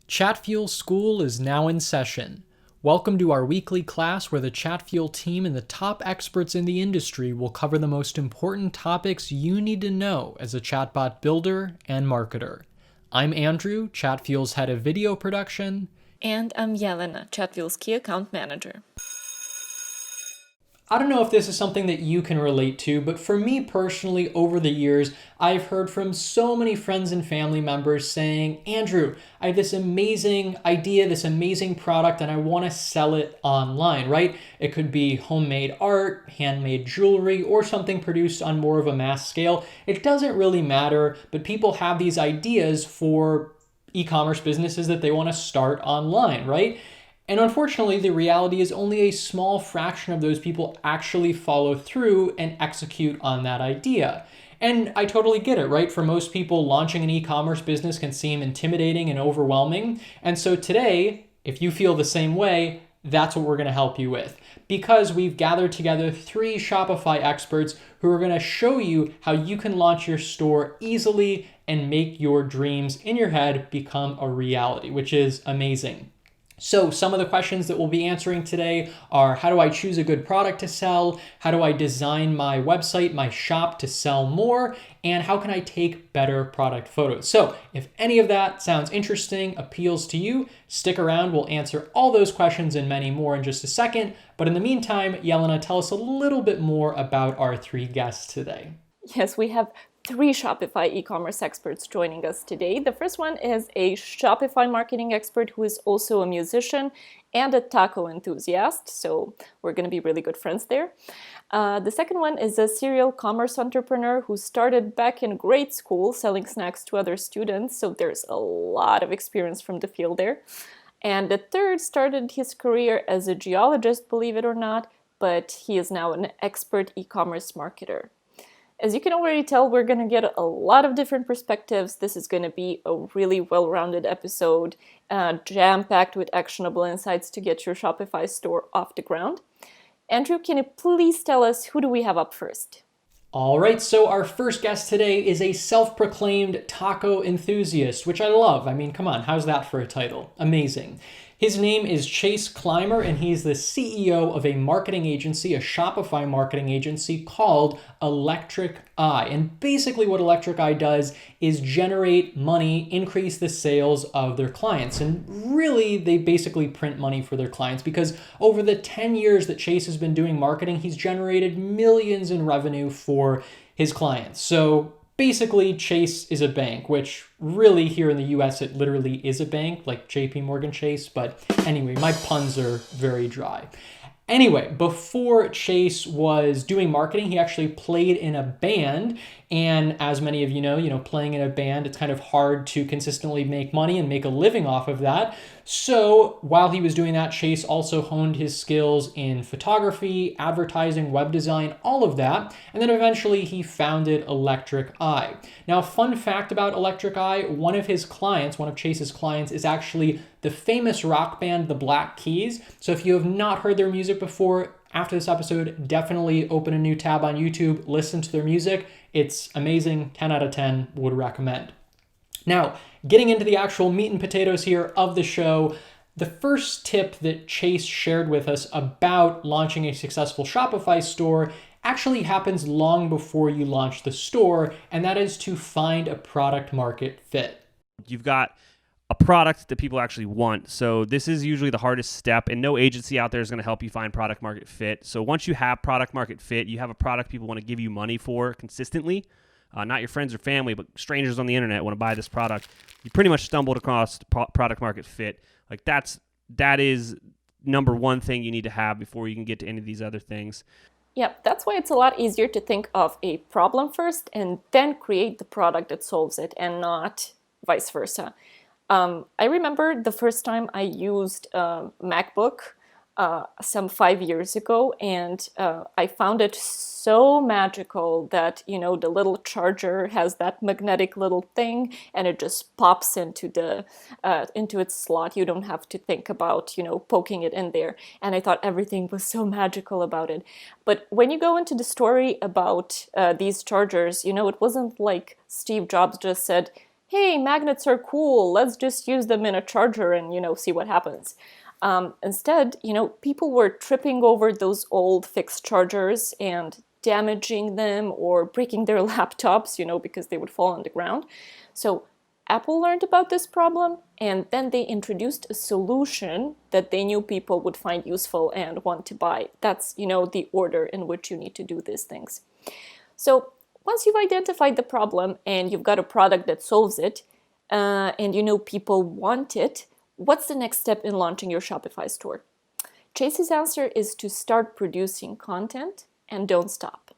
Chatfuel School is now in session. Welcome to our weekly class where the Chatfuel team and the top experts in the industry will cover the most important topics you need to know as a chatbot builder and marketer. I'm Andrew, Chatfuel's head of video production. And I'm Jelena, Chatfuel's key account manager. I don't know if this is something that you can relate to, but for me personally, over the years, I've heard from so many friends and family members saying, Andrew, I have this amazing idea, this amazing product, and I want to sell it online, right? It could be homemade art, handmade jewelry, or something produced on more of a mass scale. It doesn't really matter, but people have these ideas for e-commerce businesses that they want to start online, right? And unfortunately, the reality is only a small fraction of those people actually follow through and execute on that idea. And I totally get it, right? For most people, launching an e-commerce business can seem intimidating and overwhelming. And so today, if you feel the same way, that's what we're going to help you with. Because we've gathered together 3 Shopify experts who are going to show you how you can launch your store easily and make your dreams in your head become a reality, which is amazing. So some of the questions that we'll be answering today are, how do I choose a good product to sell? How do I design my website, my shop to sell more? And how can I take better product photos? So if any of that sounds interesting, appeals to you, stick around. We'll answer all those questions and many more in just a second. But in the meantime, Jelena, tell us a little bit more about our 3 guests today. Yes, we have 3 Shopify e-commerce experts joining us today. The first one is a Shopify marketing expert who is also a musician and a taco enthusiast, so we're going to be really good friends there. The second one is a serial commerce entrepreneur who started back in grade school selling snacks to other students, so there's a lot of experience from the field there. And the third started his career as a geologist, believe it or not, but he is now an expert e-commerce marketer. As you can already tell, we're going to get a lot of different perspectives. This is going to be a really well-rounded episode, jam-packed with actionable insights to get your Shopify store off the ground. Andrew, can you please tell us, who do we have up first? All right, so our first guest today is a self-proclaimed taco enthusiast, which I love. I mean, come on, how's that for a title? Amazing. His name is Chase Clymer, and he's the CEO of a marketing agency, a Shopify marketing agency called Electric Eye. And basically what Electric Eye does is generate money, increase the sales of their clients. And really, they basically print money for their clients because over the 10 years that Chase has been doing marketing, he's generated millions in revenue for his clients. So basically, Chase is a bank, which really here in the US, it literally is a bank, like JP Morgan Chase. But anyway, my puns are very dry. Anyway, before Chase was doing marketing, he actually played in a band. And as many of you know, playing in a band, it's kind of hard to consistently make money and make a living off of that. So while he was doing that, Chase also honed his skills in photography, advertising, web design, all of that. And then eventually he founded Electric Eye. Now, fun fact about Electric Eye, one of Chase's clients is actually the famous rock band, the Black Keys. So if you have not heard their music before, after this episode, definitely open a new tab on YouTube, listen to their music. It's amazing, 10 out of 10, would recommend. Now, getting into the actual meat and potatoes here of the show, the first tip that Chase shared with us about launching a successful Shopify store actually happens long before you launch the store, and that is to find a product market fit. You've got a product that people actually want. So this is usually the hardest step, and no agency out there is going to help you find product market fit. So once you have product market fit, you have a product people want to give you money for consistently, not your friends or family, but strangers on the internet want to buy this product. You pretty much stumbled across product market fit. Like that is number one thing you need to have before you can get to any of these other things. Yeah, that's why it's a lot easier to think of a problem first and then create the product that solves it, and not vice versa. I remember the first time I used a MacBook some 5 years ago, and I found it so magical that, the little charger has that magnetic little thing, and it just pops into its slot. You don't have to think about, poking it in there. And I thought everything was so magical about it. But when you go into the story about these chargers, it wasn't like Steve Jobs just said, hey, magnets are cool, let's just use them in a charger and, see what happens. Instead, people were tripping over those old fixed chargers and damaging them or breaking their laptops, because they would fall on the ground. So Apple learned about this problem, and then they introduced a solution that they knew people would find useful and want to buy. That's, the order in which you need to do these things. So once you've identified the problem and you've got a product that solves it, and people want it, what's the next step in launching your Shopify store? Chase's answer is to start producing content and don't stop.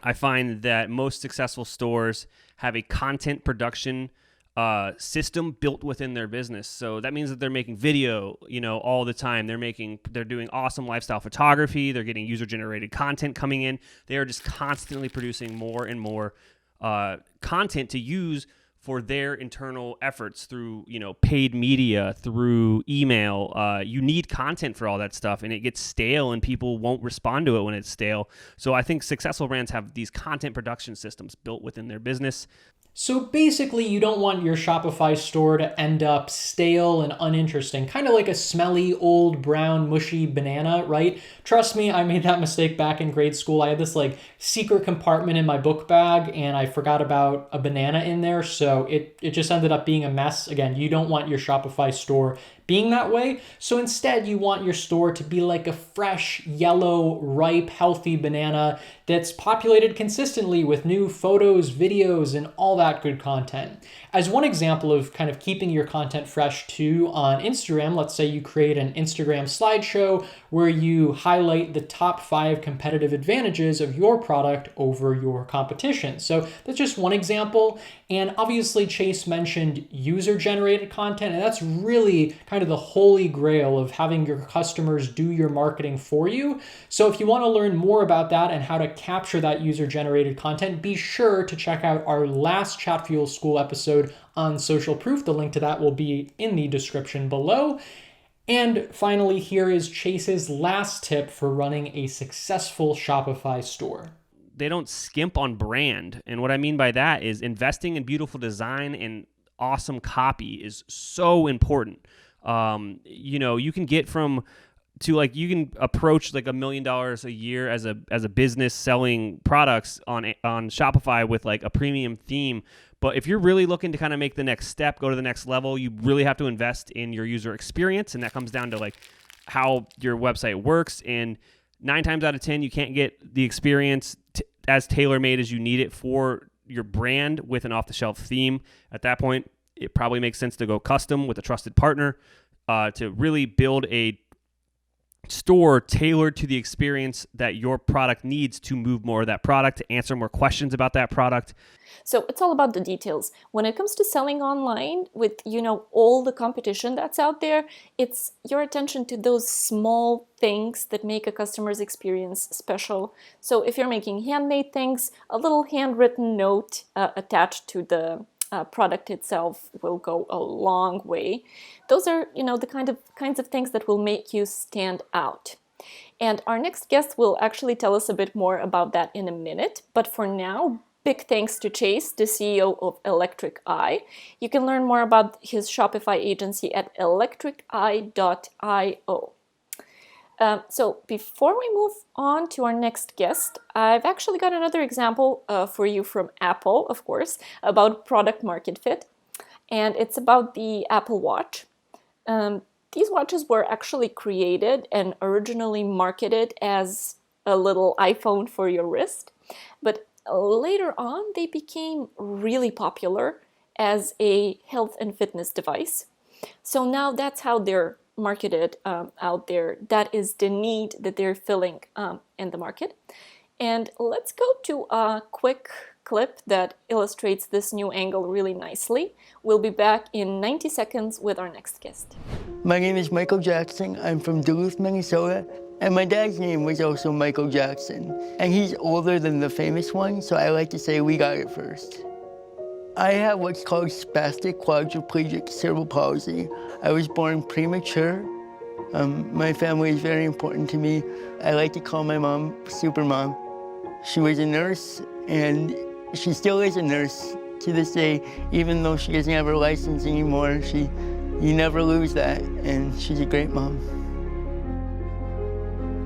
I find that most successful stores have a content production system built within their business. So that means that they're making video, all the time. They're doing awesome lifestyle photography. They're getting user-generated content coming in. They are just constantly producing more and more content to use for their internal efforts through, paid media, through email. You need content for all that stuff, and it gets stale, and people won't respond to it when it's stale. So I think successful brands have these content production systems built within their business. So basically, you don't want your Shopify store to end up stale and uninteresting, kind of like a smelly, old, brown, mushy banana, right? Trust me, I made that mistake back in grade school. I had this secret compartment in my book bag, and I forgot about a banana in there, so it just ended up being a mess. Again, you don't want your Shopify store being that way. So instead, you want your store to be like a fresh, yellow, ripe, healthy banana that's populated consistently with new photos, videos, and all that good content. As one example of kind of keeping your content fresh too, on Instagram, let's say you create an Instagram slideshow where you highlight the top 5 competitive advantages of your product over your competition. So that's just one example. And obviously Chase mentioned user-generated content, and that's really kind of the holy grail of having your customers do your marketing for you. So if you want to learn more about that and how to capture that user-generated content, be sure to check out our last Chatfuel School episode on social proof. The link to that will be in the description below. And finally, here is Chase's last tip for running a successful Shopify store. They don't skimp on brand. And what I mean by that is investing in beautiful design and awesome copy is so important. You can get you can approach $1 million a year as a business selling products on Shopify with a premium theme. But if you're really looking to kind of make the next step, go to the next level, you really have to invest in your user experience. And that comes down to how your website works. And 9 times out of 10, you can't get the experience as tailor-made as you need it for your brand with an off-the-shelf theme. At that point, it probably makes sense to go custom with a trusted partner to really build a store tailored to the experience that your product needs to move more of that product, to answer more questions about that product. So it's all about the details. When it comes to selling online with, all the competition that's out there, it's your attention to those small things that make a customer's experience special. So if you're making handmade things, a little handwritten note attached to the product itself will go a long way. Those are, the kinds of things that will make you stand out. And our next guest will actually tell us a bit more about that in a minute. But for now, big thanks to Chase, the CEO of Electric Eye. You can learn more about his Shopify agency at electriceye.io. So before we move on to our next guest, I've actually got another example for you from Apple, of course, about product market fit. And it's about the Apple Watch. These watches were actually created and originally marketed as a little iPhone for your wrist. But later on, they became really popular as a health and fitness device. So now that's how they're marketed out there. That is the need that they're filling in the market. And let's go to a quick clip that illustrates this new angle really nicely. We'll be back in 90 seconds with our next guest. My name is Michael Jackson. I'm from Duluth, Minnesota. And my dad's name was also Michael Jackson. And he's older than the famous one, so I like to say we got it first. I have what's called spastic quadriplegic cerebral palsy. I was born premature. My family is very important to me. I like to call my mom Supermom. She was a nurse, and she still is a nurse to this day, even though she doesn't have her license anymore, you never lose that, and she's a great mom.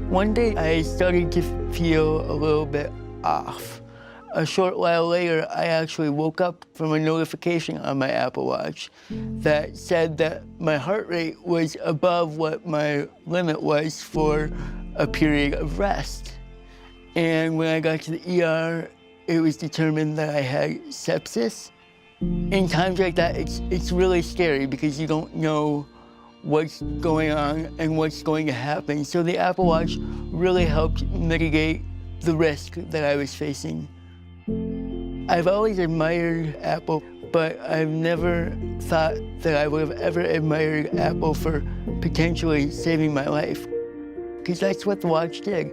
One day, I started to feel a little bit off. A short while later, I actually woke up from a notification on my Apple Watch that said that my heart rate was above what my limit was for a period of rest. And when I got to the ER, it was determined that I had sepsis. In times like that, it's really scary because you don't know what's going on and what's going to happen. So the Apple Watch really helped mitigate the risk that I was facing. I've always admired Apple, but I've never thought that I would have ever admired Apple for potentially saving my life, because that's what the watch did.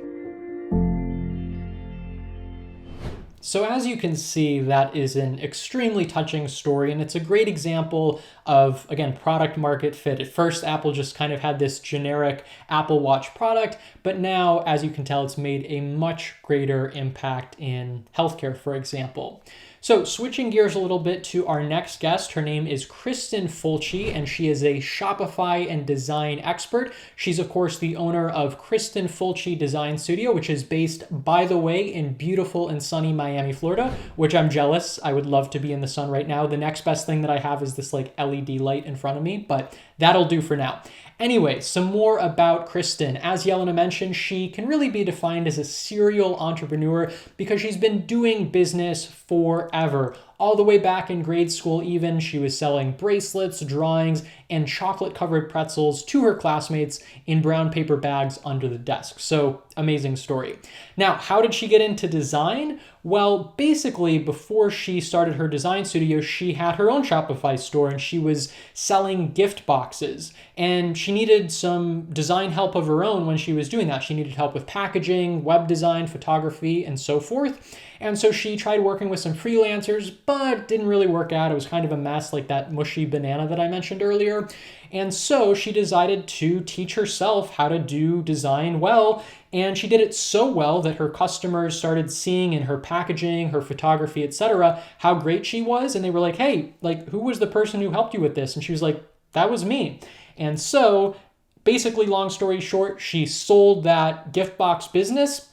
So as you can see, that is an extremely touching story, and it's a great example of, again, product market fit. At first, Apple just kind of had this generic Apple Watch product, but now, as you can tell, it's made a much greater impact in healthcare, for example. So switching gears a little bit to our next guest, her name is Kristen Fulci, and she is a Shopify and design expert. She's, of course, the owner of Kristen Fulci Design Studio, which is based, by the way, in beautiful and sunny Miami, Florida, which I'm jealous. I would love to be in the sun right now. The next best thing that I have is this like LED light in front of me, but that'll do for now. Anyway, some more about Kristen. As Jelena mentioned, she can really be defined as a serial entrepreneur because she's been doing business forever. All the way back in grade school even, she was selling bracelets, drawings, and chocolate-covered pretzels to her classmates in brown paper bags under the desk. So, amazing story. Now, how did she get into design? Well, basically, before she started her design studio, she had her own Shopify store and she was selling gift boxes. And she needed some design help of her own when she was doing that. She needed help with packaging, web design, photography, and so forth. And so she tried working with some freelancers, but it didn't really work out. It was kind of a mess, like that mushy banana that I mentioned earlier. And so she decided to teach herself how to do design well. And she did it so well that her customers started seeing in her packaging, her photography, etc., how great she was. And they were like, hey, like, who was the person who helped you with this? And she was like, that was me. And so basically, long story short, she sold that gift box business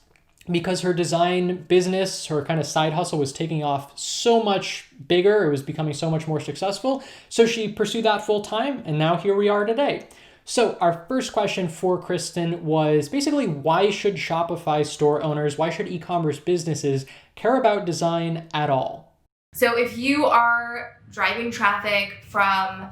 because her design business, her kind of side hustle, was taking off so much bigger. It was becoming so much more successful. So she pursued that full time, and now here we are today. So our first question for Kristen was basically, why should Shopify store owners, why should e-commerce businesses care about design at all? So if you are driving traffic from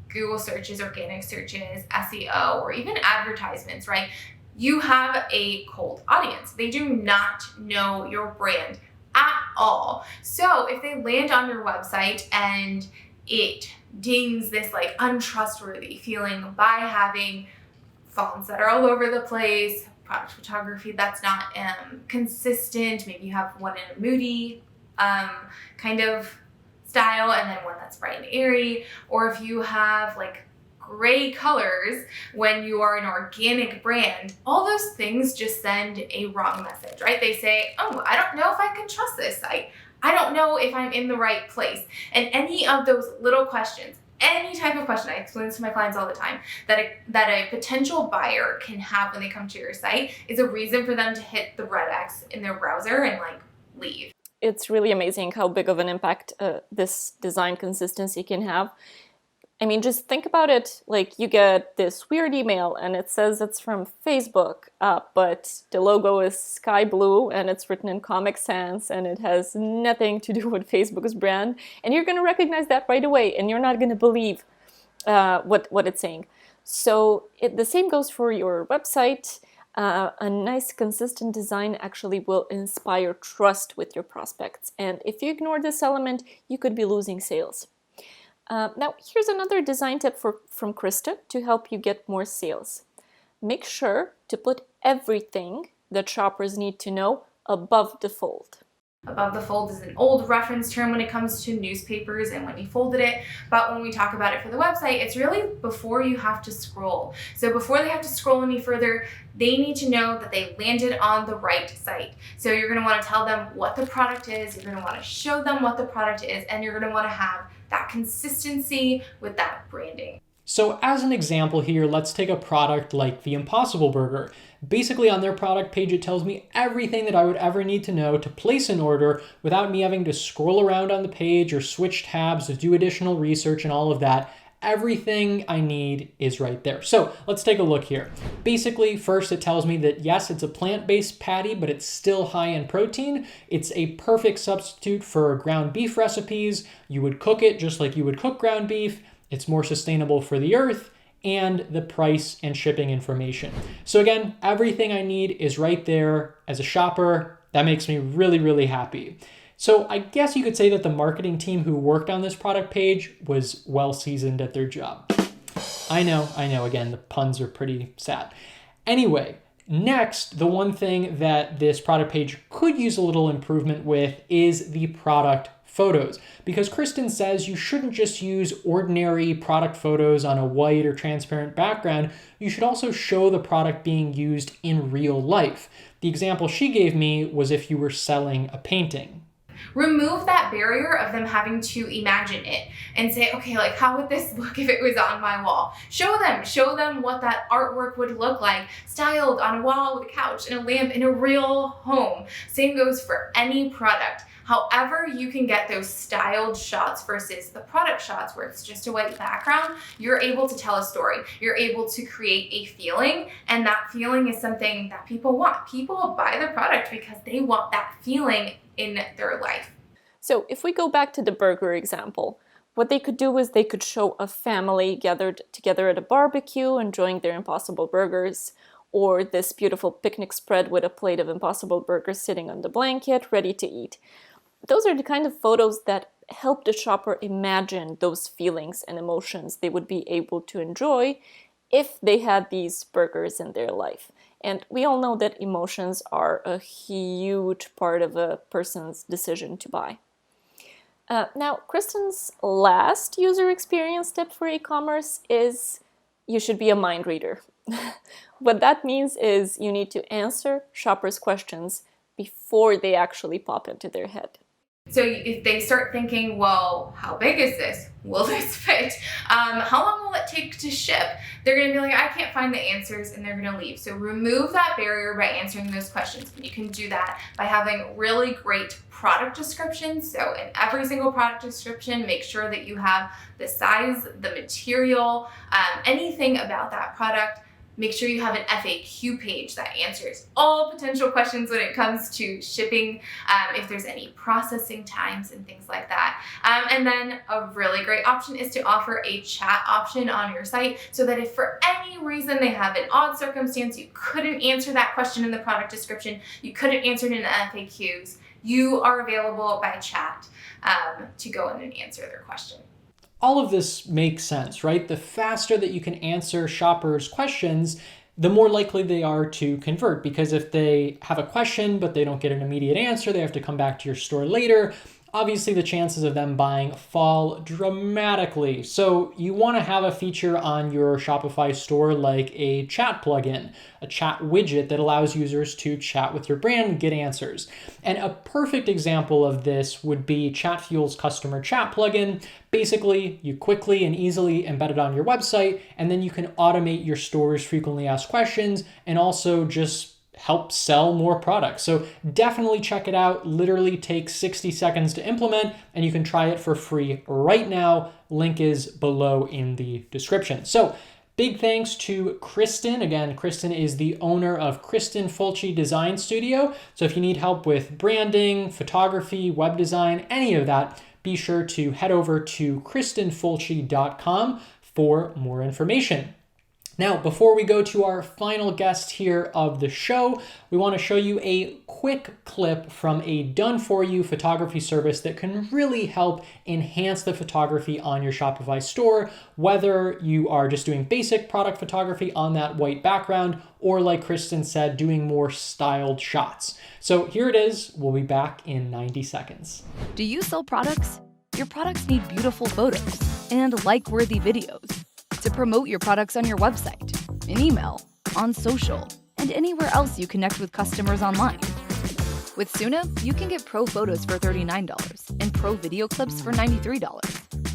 Google searches, organic searches, SEO, or even advertisements, right? You have a cold audience. They do not know your brand at all. So if they land on your website and it dings this like untrustworthy feeling by having fonts that are all over the place, product photography that's not consistent, maybe you have one in a moody kind of style and then one that's bright and airy, or if you have like gray colors when you are an organic brand, all those things just send a wrong message, right? They say, oh, I don't know if I can trust this site. I don't know if I'm in the right place. And any of those little questions, any type of question, I explain this to my clients all the time, that a potential buyer can have when they come to your site is a reason for them to hit the red X in their browser and like leave. It's really amazing how big of an impact this design consistency can have. I mean, just think about it, like you get this weird email and it says it's from Facebook, but the logo is sky blue and it's written in Comic Sans and it has nothing to do with Facebook's brand. And you're going to recognize that right away and you're not going to believe what it's saying. So the same goes for your website. A nice consistent design actually will inspire trust with your prospects. And if you ignore this element, you could be losing sales. Now, here's another design tip from Krista to help you get more sales. Make sure to put everything that shoppers need to know above the fold. Above the fold is an old reference term when it comes to newspapers and when you folded it, but when we talk about it for the website, it's really before you have to scroll. So before they have to scroll any further, they need to know that they landed on the right site. So you're gonna wanna tell them what the product is, you're gonna wanna show them what the product is, and you're gonna wanna have that consistency with that branding. So as an example here, let's take a product like the Impossible Burger. Basically on their product page, it tells me everything that I would ever need to know to place an order without me having to scroll around on the page or switch tabs to do additional research and all of that. Everything I need is right there. So let's take a look here. Basically, first it tells me that yes, it's a plant-based patty, but it's still high in protein. It's a perfect substitute for ground beef recipes. You would cook it just like you would cook ground beef. It's more sustainable for the earth, and the price and shipping information. So again, everything I need is right there. As a shopper, that makes me really, really happy. So I guess you could say that the marketing team who worked on this product page was well seasoned at their job. I know, again, the puns are pretty sad. Anyway, next, the one thing that this product page could use a little improvement with is the product photos, because Kristen says you shouldn't just use ordinary product photos on a white or transparent background. You should also show the product being used in real life. The example she gave me was if you were selling a painting. Remove that barrier of them having to imagine it and say, okay, like how would this look if it was on my wall? Show them what that artwork would look like, styled on a wall with a couch and a lamp in a real home. Same goes for any product. However you can get those styled shots versus the product shots where it's just a white background, you're able to tell a story. You're able to create a feeling, and that feeling is something that people want. People buy the product because they want that feeling in their life. So if we go back to the burger example, what they could do is they could show a family gathered together at a barbecue enjoying their Impossible Burgers, or this beautiful picnic spread with a plate of Impossible Burgers sitting on the blanket, ready to eat. Those are the kind of photos that help the shopper imagine those feelings and emotions they would be able to enjoy if they had these burgers in their life. And we all know that emotions are a huge part of a person's decision to buy. Now, Kristen's last user experience tip for e-commerce is you should be a mind reader. What that means is you need to answer shoppers' questions before they actually pop into their head. So if they start thinking, well, how big is this? Will this fit? How long will it take to ship? They're going to be like, I can't find the answers, and they're going to leave. So remove that barrier by answering those questions. And you can do that by having really great product descriptions. So in every single product description, make sure that you have the size, the material, anything about that product. Make sure you have an FAQ page that answers all potential questions when it comes to shipping, if there's any processing times and things like that. And then a really great option is to offer a chat option on your site so that if for any reason they have an odd circumstance, you couldn't answer that question in the product description, you couldn't answer it in the FAQs, you are available by chat to go in and answer their question. All of this makes sense, right? The faster that you can answer shoppers' questions, the more likely they are to convert, because if they have a question but they don't get an immediate answer, they have to come back to your store later. Obviously, the chances of them buying fall dramatically. So you want to have a feature on your Shopify store like a chat plugin, a chat widget that allows users to chat with your brand and get answers. And a perfect example of this would be Chatfuel's customer chat plugin. Basically, you quickly and easily embed it on your website, and then you can automate your store's frequently asked questions and also just help sell more products. So definitely check it out. Literally takes 60 seconds to implement, and you can try it for free right now. Link is below in the description. So big thanks to Kristen. Again, Kristen is the owner of Kristen Fulci Design Studio. So if you need help with branding, photography, web design, any of that, be sure to head over to kristenfulci.com for more information. Now, before we go to our final guest here of the show, we want to show you a quick clip from a done-for-you photography service that can really help enhance the photography on your Shopify store, whether you are just doing basic product photography on that white background, or like Kristen said, doing more styled shots. So here it is. We'll be back in 90 seconds. Do you sell products? Your products need beautiful photos and like-worthy videos to promote your products on your website, in email, on social, and anywhere else you connect with customers online. With Suna, you can get pro photos for $39 and pro video clips for $93.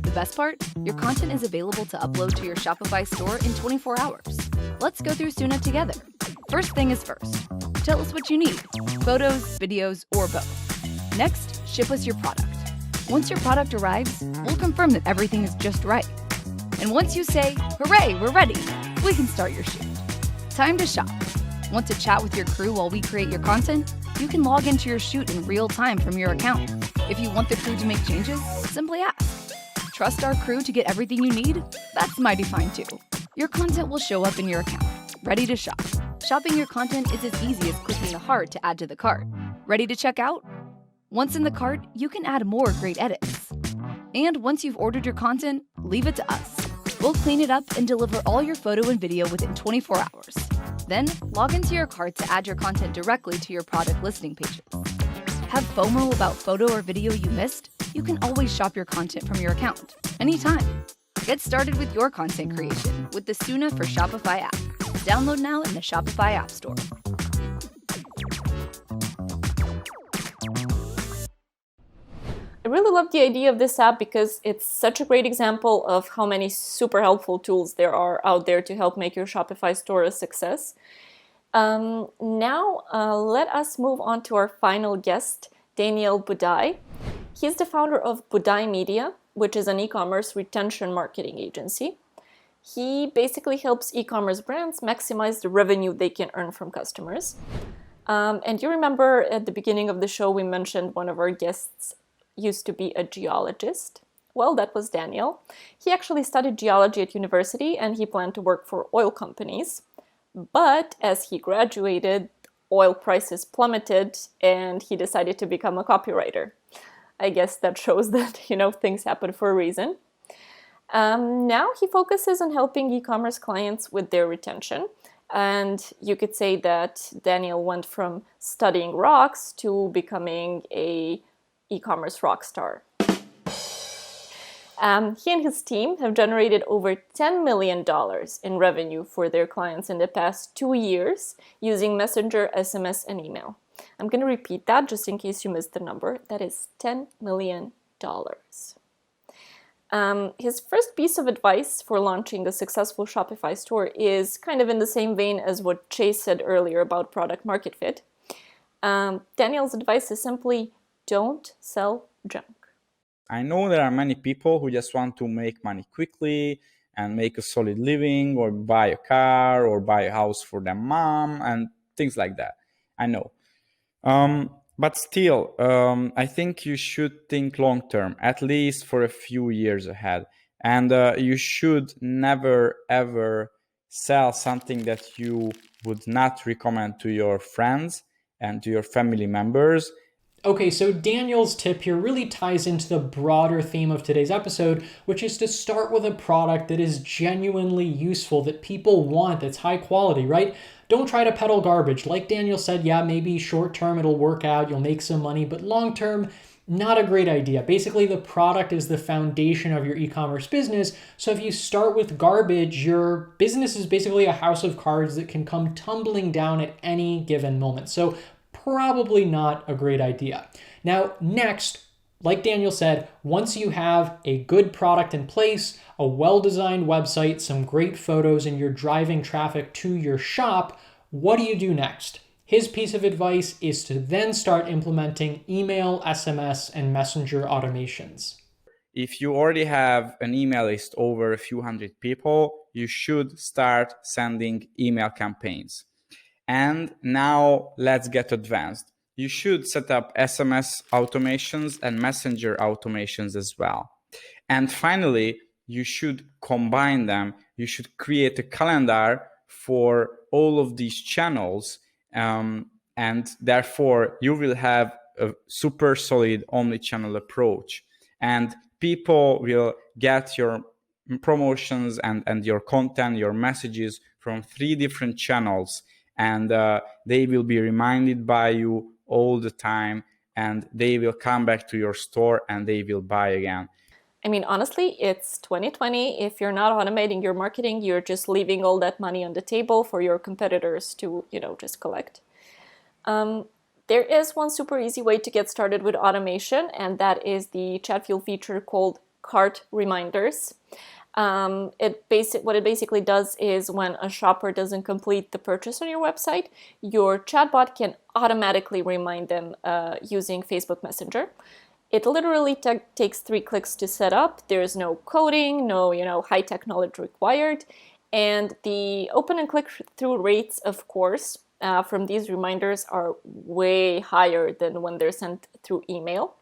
The best part? Your content is available to upload to your Shopify store in 24 hours. Let's go through Suna together. First thing is first. Tell us what you need, photos, videos, or both. Next, ship us your product. Once your product arrives, we'll confirm that everything is just right. And once you say, hooray, we're ready, we can start your shoot. Time to shop. Want to chat with your crew while we create your content? You can log into your shoot in real time from your account. If you want the crew to make changes, simply ask. Trust our crew to get everything you need? That's mighty fine too. Your content will show up in your account, ready to shop. Shopping your content is as easy as clicking the heart to add to the cart. Ready to check out? Once in the cart, you can add more great edits. And once you've ordered your content, leave it to us. We'll clean it up and deliver all your photo and video within 24 hours. Then, log into your cart to add your content directly to your product listing pages. Have FOMO about photo or video you missed? You can always shop your content from your account, anytime. Get started with your content creation with the Suna for Shopify app. Download now in the Shopify App Store. I really love the idea of this app because it's such a great example of how many super helpful tools there are out there to help make your Shopify store a success. Now, let us move on to our final guest, Daniel Buday. He's the founder of Buday Media, which is an e-commerce retention marketing agency. He basically helps e-commerce brands maximize the revenue they can earn from customers. And you remember at the beginning of the show, we mentioned one of our guests used to be a geologist. Well, that was Daniel. He actually studied geology at university and he planned to work for oil companies. But as he graduated, oil prices plummeted and he decided to become a copywriter. I guess that shows that, things happen for a reason. Now he focuses on helping e-commerce clients with their retention. And you could say that Daniel went from studying rocks to becoming a e-commerce rock star. He and his team have generated over $10 million in revenue for their clients in the past 2 years using Messenger, SMS, and email. I'm going to repeat that just in case you missed the number. That is $10 million. His first piece of advice for launching a successful Shopify store is kind of in the same vein as what Chase said earlier about product market fit. Daniel's advice is simply don't sell junk. I know there are many people who just want to make money quickly and make a solid living or buy a car or buy a house for their mom and things like that. I know. But still, I think you should think long term, at least for a few years ahead. And you should never, ever sell something that you would not recommend to your friends and to your family members. Okay, so Daniel's tip here really ties into the broader theme of today's episode, which is to start with a product that is genuinely useful, that people want, that's high quality, right? Don't try to peddle garbage. Like Daniel said, yeah, maybe short term it'll work out, you'll make some money, but long term, not a great idea. Basically, the product is the foundation of your e-commerce business. So if you start with garbage, your business is basically a house of cards that can come tumbling down at any given moment. So probably not a great idea. Now, next, like Daniel said, once you have a good product in place, a well-designed website, some great photos, and you're driving traffic to your shop, what do you do next? His piece of advice is to then start implementing email, SMS, and messenger automations. If you already have an email list over a few hundred people, you should start sending email campaigns. And now let's get advanced. You should set up SMS automations and messenger automations as well. And finally, you should combine them. You should create a calendar for all of these channels, and therefore you will have a super solid omni-channel approach, and people will get your promotions and your content, your messages from 3 different channels, and they will be reminded by you all the time, and they will come back to your store and they will buy again. I mean, honestly, it's 2020. If you're not automating your marketing, you're just leaving all that money on the table for your competitors to, just collect. There is one super easy way to get started with automation, and that is the Chatfuel feature called Cart Reminders. What it basically does is when a shopper doesn't complete the purchase on your website, your chatbot can automatically remind them using Facebook Messenger. It literally takes 3 clicks to set up. There's no coding, no high-tech knowledge required, and the open and click-through rates, of course, from these reminders are way higher than when they're sent through email.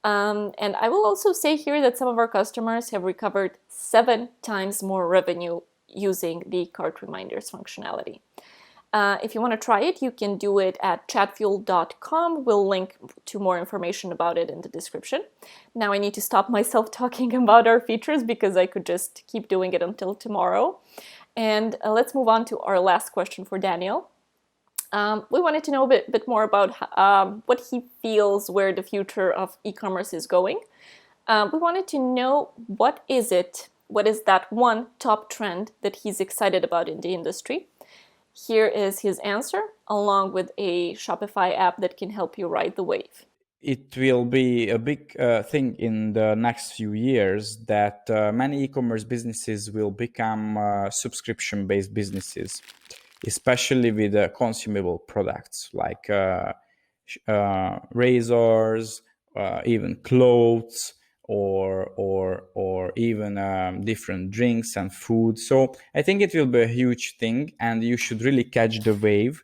And I will also say here that some of our customers have recovered 7 times more revenue using the cart reminders functionality. If you want to try it, you can do it at chatfuel.com. We'll link to more information about it in the description. Now I need to stop myself talking about our features because I could just keep doing it until tomorrow. And let's move on to our last question for Daniel. We wanted to know a bit more about what he feels where the future of e-commerce is going. We wanted to know what is that one top trend that he's excited about in the industry. Here is his answer, along with a Shopify app that can help you ride the wave. It will be a big thing in the next few years that many e-commerce businesses will become subscription-based businesses, especially with consumable products like razors, even clothes, or even different drinks and food. So I think it will be a huge thing, and you should really catch the wave.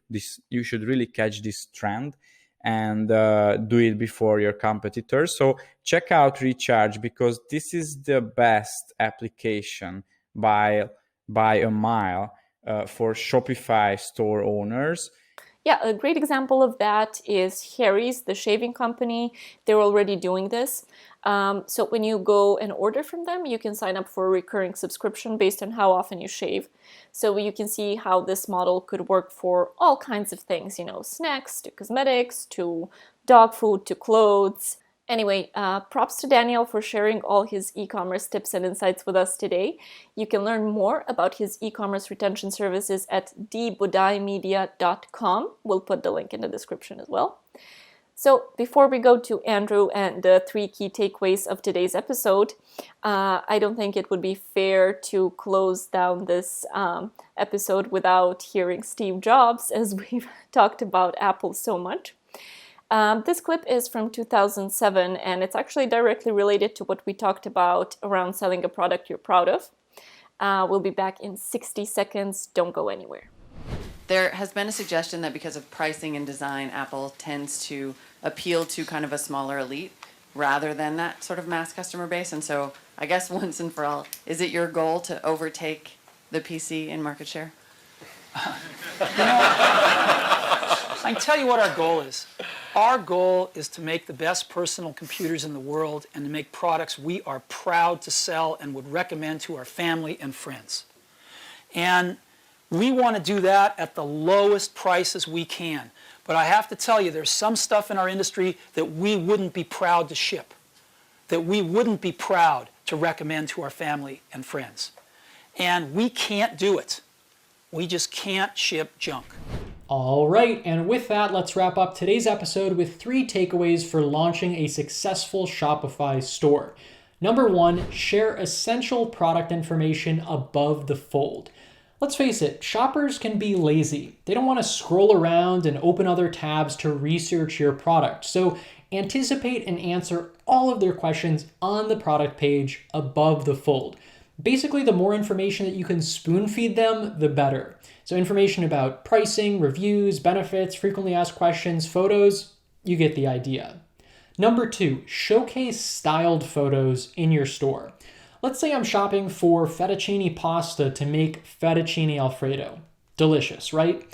You should really catch this trend and do it before your competitors. So check out Recharge, because this is the best application by a mile for Shopify store owners. Yeah, a great example of that is Harry's, the shaving company. They're already doing this. So when you go and order from them, you can sign up for a recurring subscription based on how often you shave. So you can see how this model could work for all kinds of things, snacks to cosmetics, to dog food, to clothes. Anyway, props to Daniel for sharing all his e-commerce tips and insights with us today. You can learn more about his e-commerce retention services at thebudaymedia.com. We'll put the link in the description as well. So before we go to Andrew and the 3 key takeaways of today's episode, I don't think it would be fair to close down this episode without hearing Steve Jobs, as we've talked about Apple so much. This clip is from 2007, and it's actually directly related to what we talked about around selling a product you're proud of. We'll be back in 60 seconds. Don't go anywhere. There has been a suggestion that because of pricing and design, Apple tends to appeal to kind of a smaller elite rather than that sort of mass customer base. And so I guess once and for all, is it your goal to overtake the PC in market share? I can tell you what our goal is. Our goal is to make the best personal computers in the world and to make products we are proud to sell and would recommend to our family and friends. And we want to do that at the lowest prices we can. But I have to tell you, there's some stuff in our industry that we wouldn't be proud to ship, that we wouldn't be proud to recommend to our family and friends. And we can't do it. We just can't ship junk. All right, and with that, let's wrap up today's episode with 3 takeaways for launching a successful Shopify store. Number 1, share essential product information above the fold. Let's face it, shoppers can be lazy. They don't want to scroll around and open other tabs to research your product. So anticipate and answer all of their questions on the product page above the fold. Basically, the more information that you can spoon feed them, the better. So information about pricing, reviews, benefits, frequently asked questions, photos, you get the idea. Number 2, showcase styled photos in your store. Let's say I'm shopping for fettuccine pasta to make fettuccine Alfredo. Delicious, right?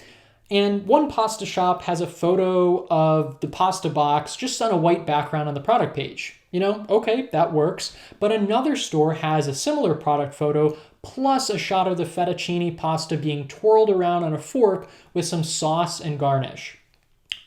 And one pasta shop has a photo of the pasta box just on a white background on the product page. Okay, that works. But another store has a similar product photo plus a shot of the fettuccine pasta being twirled around on a fork with some sauce and garnish.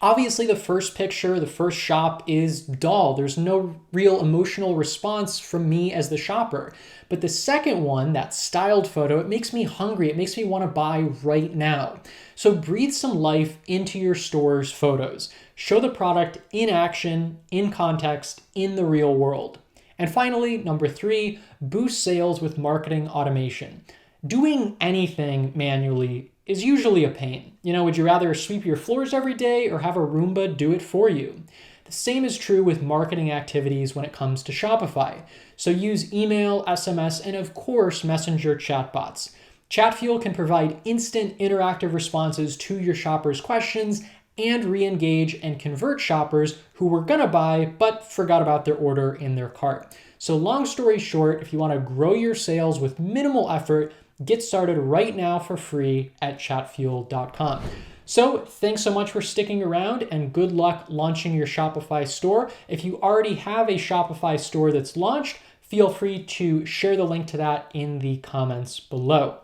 Obviously, the first picture, the first shop is dull. There's no real emotional response from me as the shopper. But the second one, that styled photo, it makes me hungry. It makes me want to buy right now. So breathe some life into your store's photos. Show the product in action, in context, in the real world. And finally, number 3, boost sales with marketing automation. Doing anything manually is usually a pain. Would you rather sweep your floors every day or have a Roomba do it for you? The same is true with marketing activities when it comes to Shopify. So use email, SMS, and of course, Messenger chatbots. Chatfuel can provide instant interactive responses to your shoppers' questions and re-engage and convert shoppers who were gonna buy but forgot about their order in their cart. So long story short, if you wanna grow your sales with minimal effort, get started right now for free at chatfuel.com. So thanks so much for sticking around and good luck launching your Shopify store. If you already have a Shopify store that's launched, feel free to share the link to that in the comments below.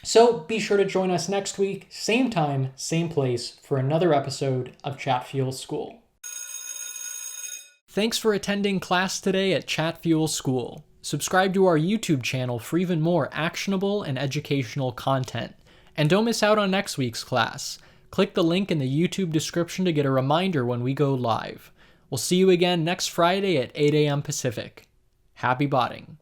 So be sure to join us next week, same time, same place, for another episode of Chatfuel School. Thanks for attending class today at Chatfuel School. Subscribe to our YouTube channel for even more actionable and educational content. And don't miss out on next week's class. Click the link in the YouTube description to get a reminder when we go live. We'll see you again next Friday at 8 a.m. Pacific. Happy botting.